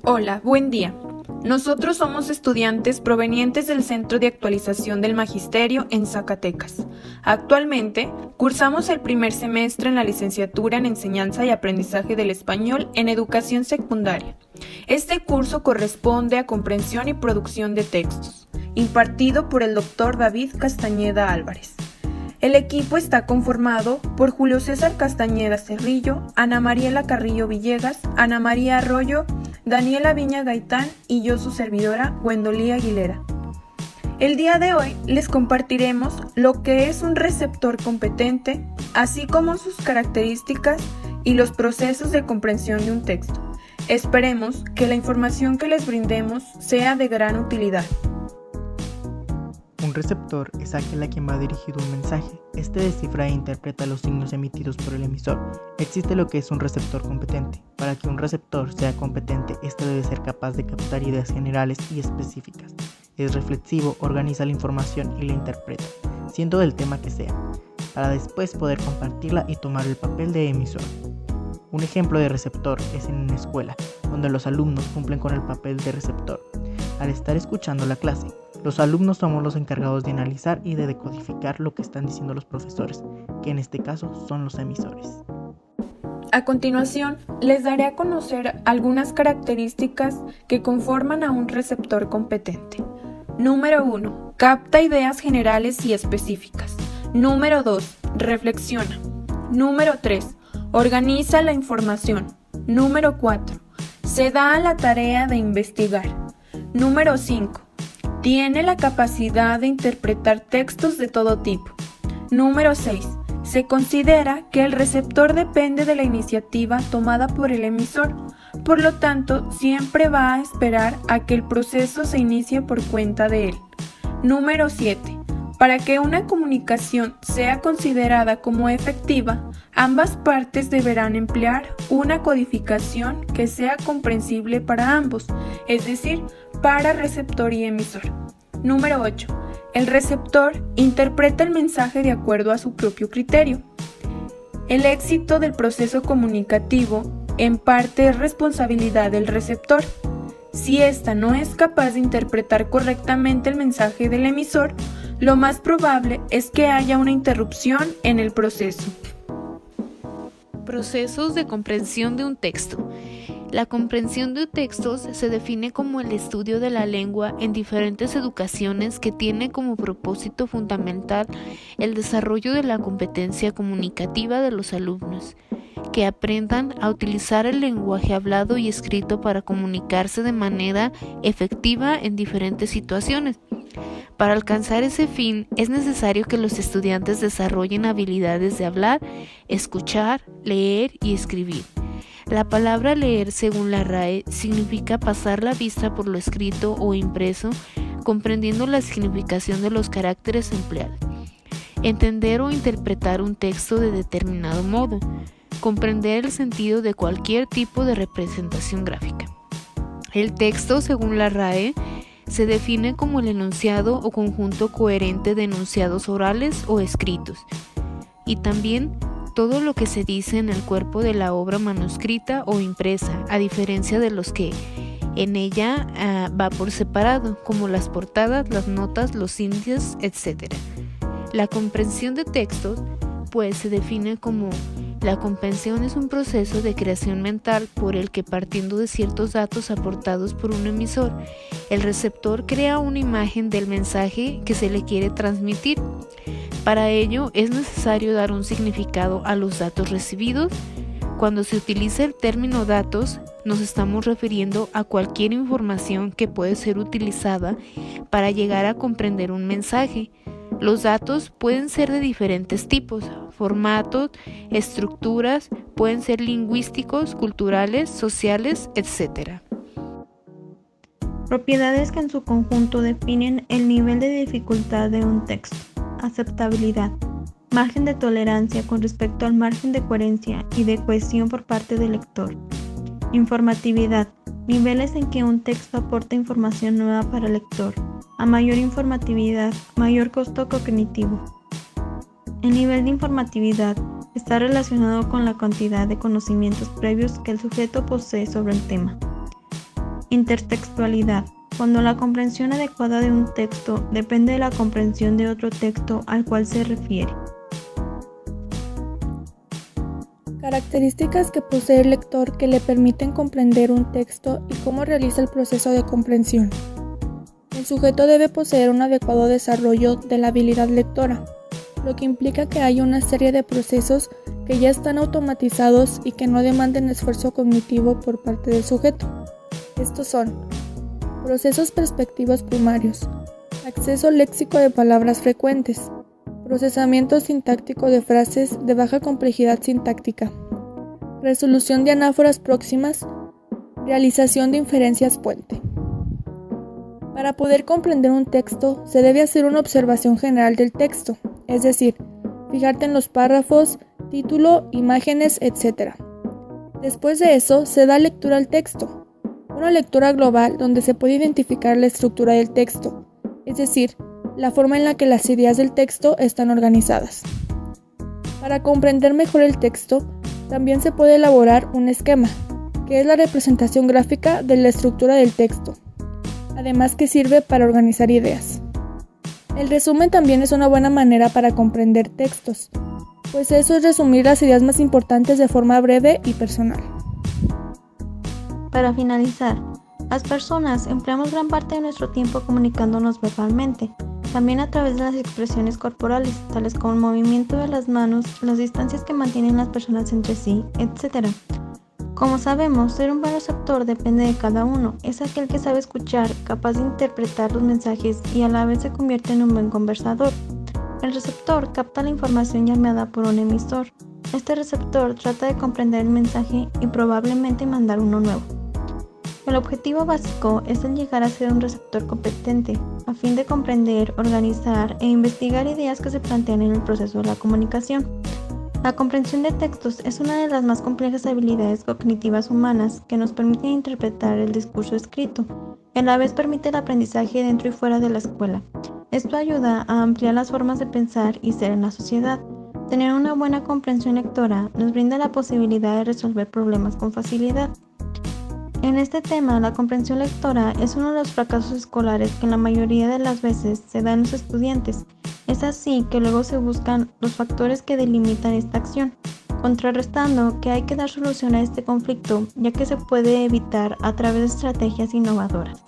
Hola, buen día. Nosotros somos estudiantes provenientes del Centro de Actualización del Magisterio en Zacatecas. Actualmente, cursamos el primer semestre en la licenciatura en Enseñanza y Aprendizaje del Español en Educación Secundaria. Este curso corresponde a Comprensión y Producción de Textos, impartido por el Dr. David Castañeda Álvarez. El equipo está conformado por Julio César Castañeda Cerrillo, Ana Mariela Carrillo Villegas, Ana María Arroyo, Daniela Viña Gaitán y yo, su servidora, Gwendolí Aguilera. El día de hoy les compartiremos lo que es un receptor competente, así como sus características y los procesos de comprensión de un texto. Esperemos que la información que les brindemos sea de gran utilidad. Un receptor es aquel a quien va dirigido un mensaje. Este descifra e interpreta los signos emitidos por el emisor. Existe lo que es un receptor competente. Para que un receptor sea competente, este debe ser capaz de captar ideas generales y específicas. Es reflexivo, organiza la información y la interpreta, siendo del tema que sea, para después poder compartirla y tomar el papel de emisor. Un ejemplo de receptor es en una escuela, donde los alumnos cumplen con el papel de receptor. Al estar escuchando la clase, los alumnos somos los encargados de analizar y de decodificar lo que están diciendo los profesores, que en este caso son los emisores. A continuación, les daré a conocer algunas características que conforman a un receptor competente. Número 1. Capta ideas generales y específicas. Número 2. Reflexiona. Número 3. Organiza la información. Número 4. Se da a la tarea de investigar. Número 5. Tiene la capacidad de interpretar textos de todo tipo. Número 6. Se considera que el receptor depende de la iniciativa tomada por el emisor, por lo tanto, siempre va a esperar a que el proceso se inicie por cuenta de él. Número 7. Para que una comunicación sea considerada como efectiva, ambas partes deberán emplear una codificación que sea comprensible para ambos, es decir, para receptor y emisor. Número 8. El receptor interpreta el mensaje de acuerdo a su propio criterio. El éxito del proceso comunicativo en parte es responsabilidad del receptor. Si ésta no es capaz de interpretar correctamente el mensaje del emisor, lo más probable es que haya una interrupción en el proceso. Procesos de comprensión de un texto. La comprensión de textos se define como el estudio de la lengua en diferentes educaciones que tiene como propósito fundamental el desarrollo de la competencia comunicativa de los alumnos, que aprendan a utilizar el lenguaje hablado y escrito para comunicarse de manera efectiva en diferentes situaciones. Para alcanzar ese fin, es necesario que los estudiantes desarrollen habilidades de hablar, escuchar, leer y escribir. La palabra leer, según la RAE, significa pasar la vista por lo escrito o impreso, comprendiendo la significación de los caracteres empleados. Entender o interpretar un texto de determinado modo. Comprender el sentido de cualquier tipo de representación gráfica. El texto, según la RAE, se define como el enunciado o conjunto coherente de enunciados orales o escritos, y también todo lo que se dice en el cuerpo de la obra manuscrita o impresa, a diferencia de los que en ella va por separado, como las portadas, las notas, los índices, etc. La comprensión de textos, pues, se define como la comprensión es un proceso de creación mental por el que, partiendo de ciertos datos aportados por un emisor, el receptor crea una imagen del mensaje que se le quiere transmitir. Para ello es necesario dar un significado a los datos recibidos. Cuando se utiliza el término datos, nos estamos refiriendo a cualquier información que puede ser utilizada para llegar a comprender un mensaje. Los datos pueden ser de diferentes tipos, formatos, estructuras, pueden ser lingüísticos, culturales, sociales, etc. Propiedades que en su conjunto definen el nivel de dificultad de un texto. Aceptabilidad. Margen de tolerancia con respecto al margen de coherencia y de cohesión por parte del lector. Informatividad. Niveles en que un texto aporta información nueva para el lector. A mayor informatividad, mayor costo cognitivo. El nivel de informatividad está relacionado con la cantidad de conocimientos previos que el sujeto posee sobre el tema. Intertextualidad. Cuando la comprensión adecuada de un texto depende de la comprensión de otro texto al cual se refiere. Características que posee el lector que le permiten comprender un texto y cómo realiza el proceso de comprensión. El sujeto debe poseer un adecuado desarrollo de la habilidad lectora, lo que implica que hay una serie de procesos que ya están automatizados y que no demanden esfuerzo cognitivo por parte del sujeto. Estos son: procesos perspectivos primarios, acceso léxico de palabras frecuentes, procesamiento sintáctico de frases de baja complejidad sintáctica, resolución de anáforas próximas, realización de inferencias puente. Para poder comprender un texto, se debe hacer una observación general del texto, es decir, fijarte en los párrafos, título, imágenes, etc. Después de eso, se da lectura al texto, una lectura global donde se puede identificar la estructura del texto, es decir, la forma en la que las ideas del texto están organizadas. Para comprender mejor el texto, también se puede elaborar un esquema, que es la representación gráfica de la estructura del texto, además que sirve para organizar ideas. El resumen también es una buena manera para comprender textos, pues eso es resumir las ideas más importantes de forma breve y personal. Para finalizar, las personas empleamos gran parte de nuestro tiempo comunicándonos verbalmente, también a través de las expresiones corporales, tales como el movimiento de las manos, las distancias que mantienen las personas entre sí, etc. Como sabemos, ser un buen receptor depende de cada uno. Es aquel que sabe escuchar, capaz de interpretar los mensajes y a la vez se convierte en un buen conversador. El receptor capta la información llamada por un emisor. Este receptor trata de comprender el mensaje y probablemente mandar uno nuevo. El objetivo básico es el llegar a ser un receptor competente, a fin de comprender, organizar e investigar ideas que se plantean en el proceso de la comunicación. La comprensión de textos es una de las más complejas habilidades cognitivas humanas que nos permiten interpretar el discurso escrito, y a la vez permite el aprendizaje dentro y fuera de la escuela. Esto ayuda a ampliar las formas de pensar y ser en la sociedad. Tener una buena comprensión lectora nos brinda la posibilidad de resolver problemas con facilidad. En este tema, la comprensión lectora es uno de los fracasos escolares que la mayoría de las veces se da en los estudiantes. Es así que luego se buscan los factores que delimitan esta acción, contrarrestando que hay que dar solución a este conflicto, ya que se puede evitar a través de estrategias innovadoras.